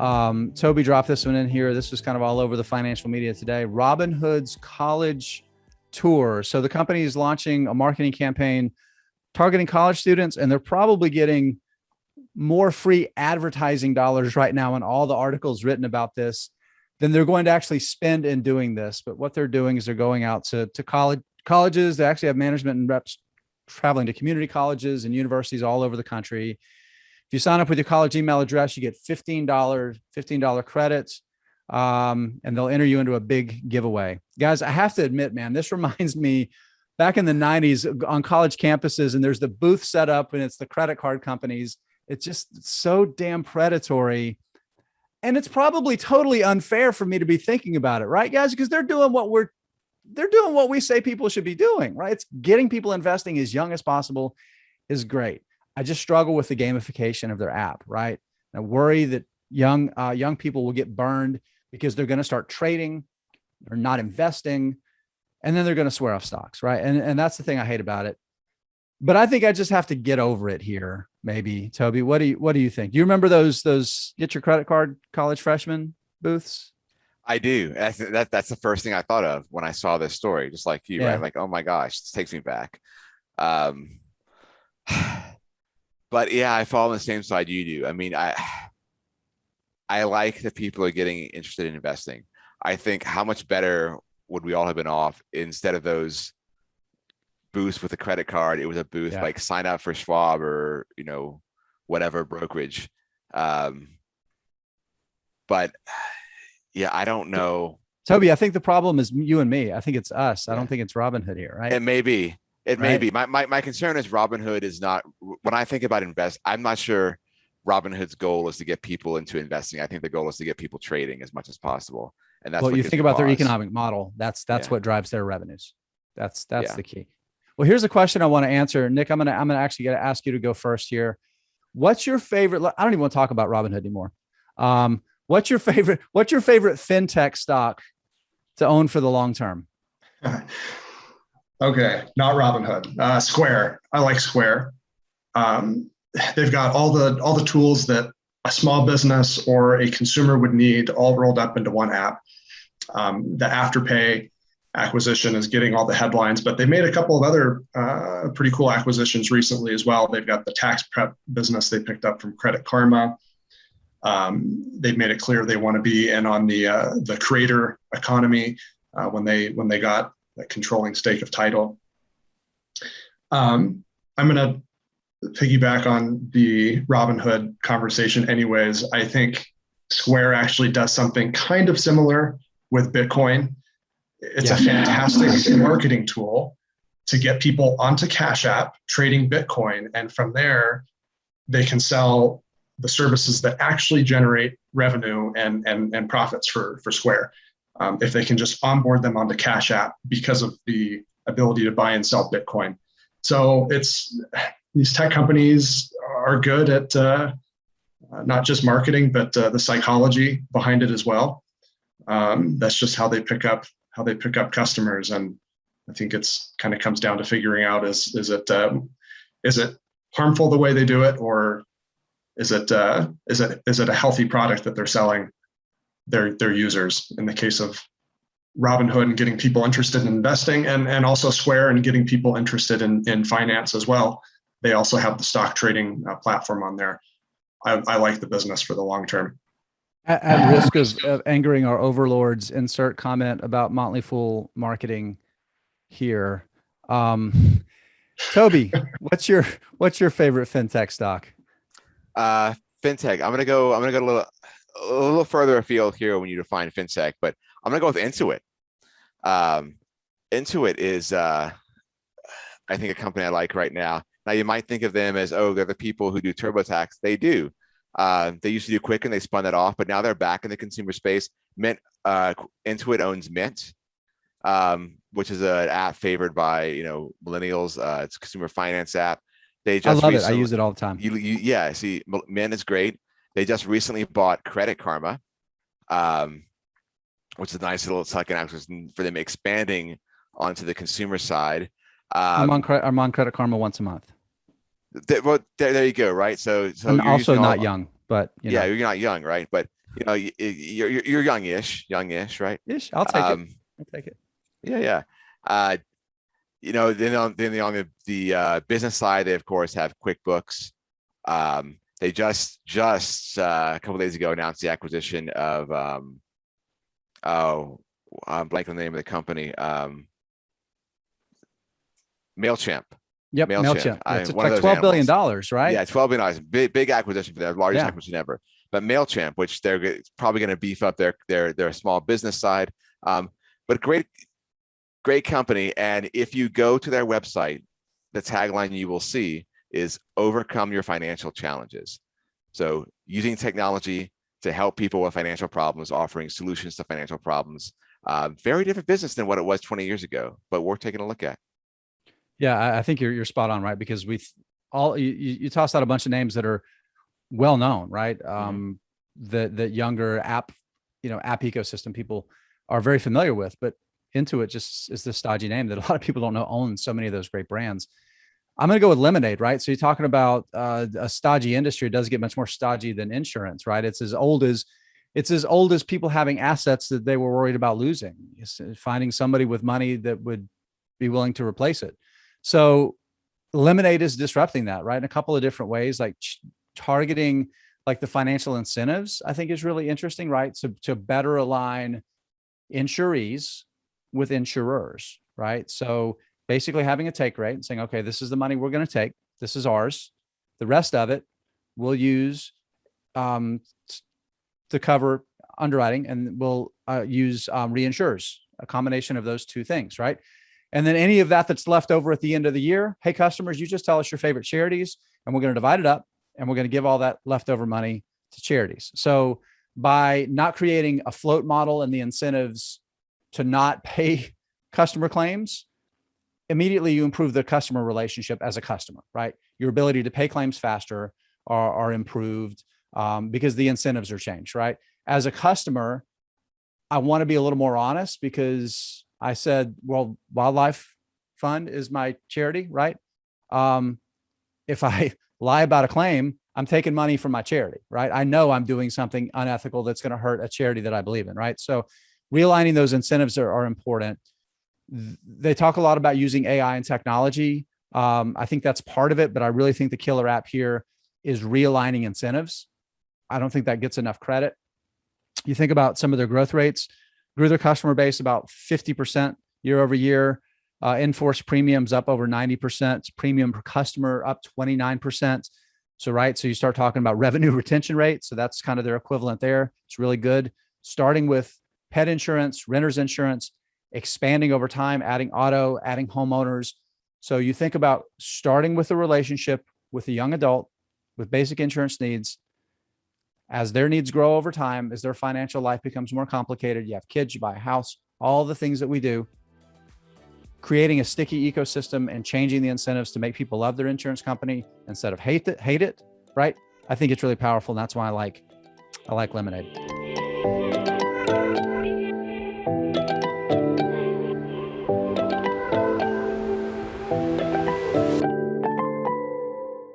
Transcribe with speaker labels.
Speaker 1: Toby dropped this one in here. This was kind of all over the financial media today. Robinhood's college tour. So the company is launching a marketing campaign targeting college students, and they're probably getting more free advertising dollars right now in all the articles written about this than they're going to actually spend in doing this. But what they're doing is they're going out to colleges. They actually have management and reps traveling to community colleges and universities all over the country. If you sign up with your college email address, you get $15 credits, and they'll enter you into a big giveaway. Guys, I have to admit, man, this reminds me back in the 90s on college campuses, and there's the booth set up and it's the credit card companies. It's just so damn predatory. And it's probably totally unfair for me to be thinking about it, right, guys? Because they're doing what we say people should be doing, right? It's getting people investing as young as possible is great. I just struggle with the gamification of their app, right? I worry that young people will get burned because they're going to start trading or not investing, and then they're going to swear off stocks, right? And that's the thing I hate about it. But I think I just have to get over it here. Maybe, Toby, what do you think? Do you remember those get your credit card college freshman booths?
Speaker 2: I do. That's the first thing I thought of when I saw this story, just like you, right? Like, oh my gosh, this takes me back. But yeah, I fall on the same side you do. I mean, I like that people are getting interested in investing. I think how much better would we all have been off instead of those booths with a credit card? It was a booth like sign up for Schwab or, whatever brokerage. But yeah, I don't know.
Speaker 1: Toby, I think the problem is you and me. I think it's us. I don't think it's Robinhood here, right?
Speaker 2: It may be. May be. My concern is Robinhood is not, when I think about I'm not sure Robinhood's goal is to get people into investing. I think the goal is to get people trading as much as possible. And that's
Speaker 1: what you think about their economic model. That's what drives their revenues. That's the key. Well, here's a question I want to answer. Nick, I'm gonna actually ask you to go first here. What's your favorite? I don't even want to talk about Robinhood anymore. What's your favorite fintech stock to own for the long term?
Speaker 3: Okay, not Robinhood. Square. I like Square. They've got all the tools that a small business or a consumer would need, all rolled up into one app. The Afterpay acquisition is getting all the headlines, but they made a couple of other pretty cool acquisitions recently as well. They've got the tax prep business they picked up from Credit Karma. They've made it clear they want to be in on the creator economy when they got a controlling stake of Tidal. I'm going to piggyback on the Robinhood conversation anyways. I think Square actually does something kind of similar with Bitcoin. It's a fantastic marketing tool to get people onto Cash App trading Bitcoin. And from there, they can sell the services that actually generate revenue and profits for Square. If they can just onboard them onto Cash App because of the ability to buy and sell Bitcoin. So these tech companies are good at not just marketing, but the psychology behind it as well. That's just how they pick up customers. And I think it's kind of comes down to figuring out is it harmful the way they do it, or is it a healthy product that they're selling their users? In the case of Robinhood and getting people interested in investing, and also Square and getting people interested in finance as well. They also have the stock trading platform on there. I like the business for the long term.
Speaker 1: At risk of angering our overlords, insert comment about Motley Fool marketing here. Toby, what's your favorite fintech stock?
Speaker 2: Fintech. I'm gonna go a little further afield here when you define fintech, but I'm gonna go with Intuit. Intuit is I think a company I like right now. Now you might think of them as, oh, they're the people who do TurboTax. They do. They used to do Quicken, they spun that off, but now they're back in the consumer space. Intuit owns Mint, which is an app favored by millennials. It's a consumer finance app. I
Speaker 1: love it. I use it all the time.
Speaker 2: Yeah, see, Mint is great. They just recently bought Credit Karma, which is a nice little second acquisition for them expanding onto the consumer side.
Speaker 1: I'm on Credit Karma once a month.
Speaker 2: There you go, right? So
Speaker 1: I'm also not young, but
Speaker 2: you're not young, right? But you know, you're youngish, right?
Speaker 1: Ish, I'll take it. I'll take it.
Speaker 2: Yeah, yeah. You know, then on the business side, they of course have QuickBooks. They just a couple of days ago announced the acquisition of I'm blanking on the name of the company. MailChimp.
Speaker 1: Yep, MailChimp.
Speaker 2: I-
Speaker 1: It's
Speaker 2: one of
Speaker 1: like
Speaker 2: those
Speaker 1: $12 billion,
Speaker 2: animals.
Speaker 1: right?
Speaker 2: Yeah, $12 billion. Big acquisition for their largest
Speaker 1: Yeah.
Speaker 2: acquisition ever. But MailChimp, which they're probably going to beef up their small business side. But great company. And if you go to their website, the tagline you will see is overcome your financial challenges. So using technology to help people with financial problems, offering solutions to financial problems. Very different business than what it was 20 years ago, but worth taking a look at.
Speaker 1: Yeah, I think you're spot on, right? Because you tossed out a bunch of names that are well known, right? The younger app ecosystem people are very familiar with, but Intuit just is this stodgy name that a lot of people don't know owns so many of those great brands. I'm going to go with Lemonade, right? So you're talking about a stodgy industry. It does get much more stodgy than insurance, right? It's as old as people having assets that they were worried about losing, finding somebody with money that would be willing to replace it. So Lemonade is disrupting that, right? In a couple of different ways, like targeting like the financial incentives, I think is really interesting, right? So to better align insurees with insurers, right? So basically having a take rate and saying, okay, this is the money we're going to take. This is ours. The rest of it we'll use to cover underwriting, and we'll use reinsurers, a combination of those two things, right? And then any of that's left over at the end of the year, hey, customers, you just tell us your favorite charities, and we're going to divide it up, and we're going to give all that leftover money to charities. So by not creating a float model and the incentives to not pay customer claims, immediately you improve the customer relationship as a customer, right? Your ability to pay claims faster are improved because the incentives are changed, right? As a customer, I want to be a little more honest because I said, well, Wildlife Fund is my charity, right? If I lie about a claim, I'm taking money from my charity, right? I know I'm doing something unethical that's going to hurt a charity that I believe in, right? So realigning those incentives are important. They talk a lot about using AI and technology. I think that's part of it, but I really think the killer app here is realigning incentives. I don't think that gets enough credit. You think about some of their growth rates, grew their customer base about 50% year over year. In-force premiums up over 90%, premium per customer up 29%. So, right. So you start talking about revenue retention rate. So that's kind of their equivalent there. It's really good. Starting with pet insurance, renter's insurance, expanding over time, adding auto, adding homeowners. So you think about starting with a relationship with a young adult with basic insurance needs. As their needs grow over time, as their financial life becomes more complicated, you have kids, you buy a house, all the things that we do, creating a sticky ecosystem and changing the incentives to make people love their insurance company instead of hate it, right? I think it's really powerful. And that's why I like Lemonade.